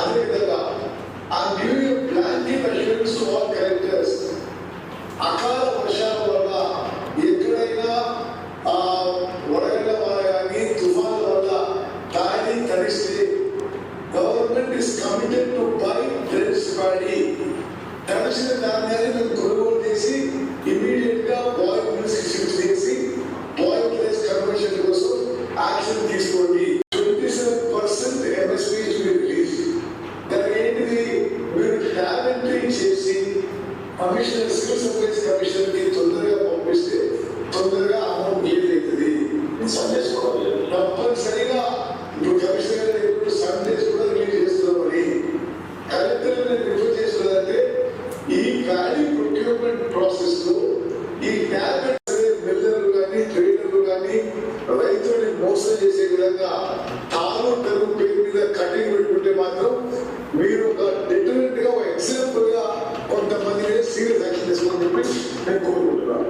అదేవిధంగా I'm giving a blanket assurance to all collectors. అకాల వర్షాల వల్ల ఎక్కడైనా వడగళ్ల వల్ల కానీ తుఫాన్ల వల్ల దాని తడిస్తే government is committed to buy dress paddy. తడిసిన ధాన్యాన్ని మేము కొనుగోలు చేసి ఇమీడియట్ గా బాయిల్ మిల్స్ షిఫ్ట్ చేసి బాయిల్ రైస్ కన్వర్షన్ కోసం యాక్షన్ తీసుకోండి. 27% MSP రిలీజ్. దానికి ఏంటిది, మీరు ట్యాబ్ ఎంట్రీ చేసి కమిషనర్ సివిల్ సప్లైస్ కమిషనర్ కి తొందరగా పంపిస్తే తొందరగా అమౌంట్ ఏదైతుంది. తప్పనిసరిగా ఇప్పుడు కమిషనర్ గారు ఇప్పుడు సండేస్ కూడా రిలీజ్ చేస్తున్నామని కలెక్టర్ రిఫర్ చేస్తున్నదంటే ఈ ప్యాడీ ప్రొక్యూర్మెంట్ ప్రాసెస్ లో ఈ ట్యాబ్లెట్స్ మిల్లర్లు కానీ ట్రేడర్లు కానీ రైతుల్ని మోసం చేసే విధంగా తాను తెరుగు పేరు మీద కటింగ్ పెట్టుకుంటే మాత్రం మీరు ఒక డెఫినెట్ గా ఒక ఎగ్జాంపుల్ గా కొంతమంది సీరియస్ యాక్షన్ తీసుకోమని చెప్పి నేను కోరుకుంటున్నాను.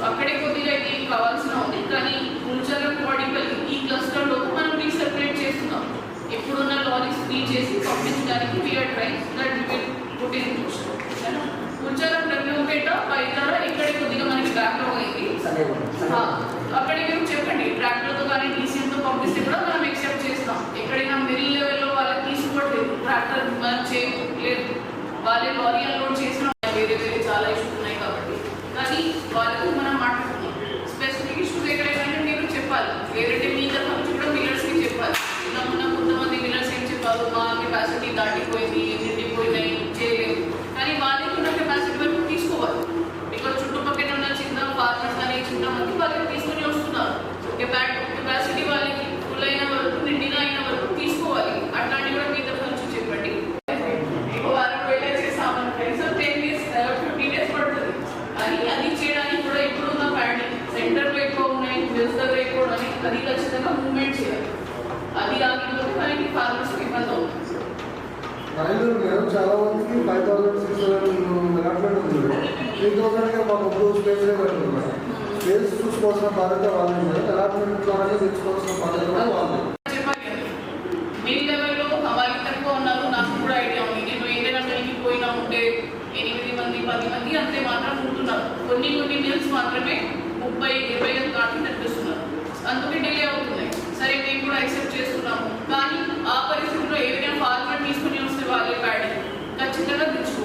అక్కడే కొద్దిగా ఇది కావాల్సిన ఉంది, కానీ ముల్చరం బాడీపల్లి ఈ క్లస్టర్ లో మనం రీసెపరేట్ చేస్తున్నాం. ఇప్పుడున్న లారీస్ ఫ్రీ చేసి పంపించడానికి we're trying that we will put in motion. ముల్చరం రఘుపేట పైతార ఇక్కడ కొద్దిగా మనకి బ్యాక్లాగ్ అయింది. అక్కడికి మీరు చెప్పండి, ట్రాక్టర్తో కానీ డీసీఎంతో పంపిస్తే కూడా మనం ఎక్సెప్ట్ చేస్తాం. ఎక్కడైనా మిడిల్ లెవెల్లో వాళ్ళకి తీసుకోవట్లేదు, ట్రాక్టర్ మనం చేయలేదు, వాళ్ళే లారీ అన్లోడ్ చేసిన వేరే వేరే చాలా ఇష్యూస్ ఉన్నాయి కాబట్టి. కానీ వాళ్ళకు మనం మాట్లాడుతున్నాం. స్పెసిఫిక్ ఇష్యూస్ ఎక్కడైనా మీరు చెప్పాలి, లేదంటే మీ తరఫు నుంచి కూడా మిల్లర్స్కి చెప్పాలి. ఇలా ఉన్న కొంతమంది మిల్లర్స్ ఏం చెప్పాలి, మా కెపాసిటీ దాటిపోయింది, నిండిపోయినాయి, చేయలేదు. కానీ వాళ్ళకి ఉన్న కెపాసిటీ వరకు తీసుకోవాలి. బికాజ్ చుట్టుపక్కల ఉన్న చిన్న ఫార్మర్స్ అని చిన్న మంది వాళ్ళకి తీసుకొని వస్తున్నారు. కెపాసిటీ వాళ్ళకి ఫుల్ అయిన వరకు, నిండిన అయిన వరకు తీసుకోవాలి. అట్లాంటివి కూడా మీ తరఫు నుంచి చెప్పండి. అది చేయడానికి కూడా ఇప్పుడున్న ప్యాడీ సెంటర్లో ఎక్కువ ఉన్నాయి, మిల్స్ దగ్గర ఎక్కువ ఉన్నాయి. అది ఖచ్చితంగా మూవ్మెంట్ చేయాలి. అది ఆగిపోతే మనకి ఫార్మర్స్కి ఇబ్బంది అవుతుంది. చాలా మందికి 5,000 6,000 అలాట్మెంట్ ఉంది. 3,000 మాకు ఇప్పుడు స్పేస్ పెట్టుకున్నాం. స్పేస్ చూసుకోవాల్సిన బాధ్యత వాళ్ళు, అలాట్మెంట్ ద్వారా తెచ్చుకోవాల్సిన బాధ్యత కూడా వాళ్ళు. మీ లెవెల్లో వాళ్ళు తక్కువ ఉన్నారు, నాకు కూడా ఐడియా ఉంది. నేను ఏదైనా మిల్కి పోయినా ఉంటే 8 మంది 10 మంది అంతే మాత్రం ఉంటున్నారు. కొన్ని మిల్స్ మాత్రమే 30-20 దాటి నడిపిస్తున్నారు. అందుకే డిలే అవుతున్నాయి. సరే, మేము కూడా యాక్సెప్ట్ చేస్తున్నాము. కానీ ఆ పరిస్థితిలో ఏదైనా ఫార్మర్ తీసుకుని వస్తే వాళ్ళే ప్యాడీ ఖచ్చితంగా తెచ్చుకుంటారు.